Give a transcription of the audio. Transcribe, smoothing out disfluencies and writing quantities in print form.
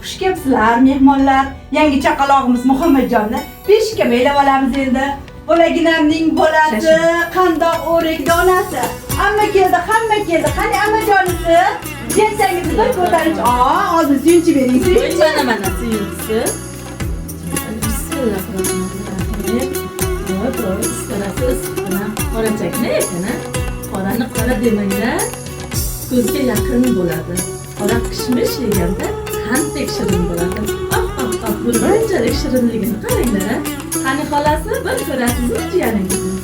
Xush kelibsizlar mehmonlar. Yangi chaqalog'imiz Muhammadjonni beshikka belab olamiz endi. Bo'laginamning bolasi, qandoq o'rik donasi. Hamma keldi, hamma keldi. Qani amajonisi? Jensangizni bir ko'tarish. Hozir suyunchi bering, suyunchi. Mana suyunchisi. Bismillahirrohmanirrohim. To'g'ri, istarasiz bilan qorachakni ekana. Qorani qora demanglar. Ko'zga yaqin bo'ladi. Qora kishmish yeganda qanday shirin bo'ladi. Bu qanchalik shirinligini qaranglar. Qani xolasi bir ko'rasizmi jiyaningizni?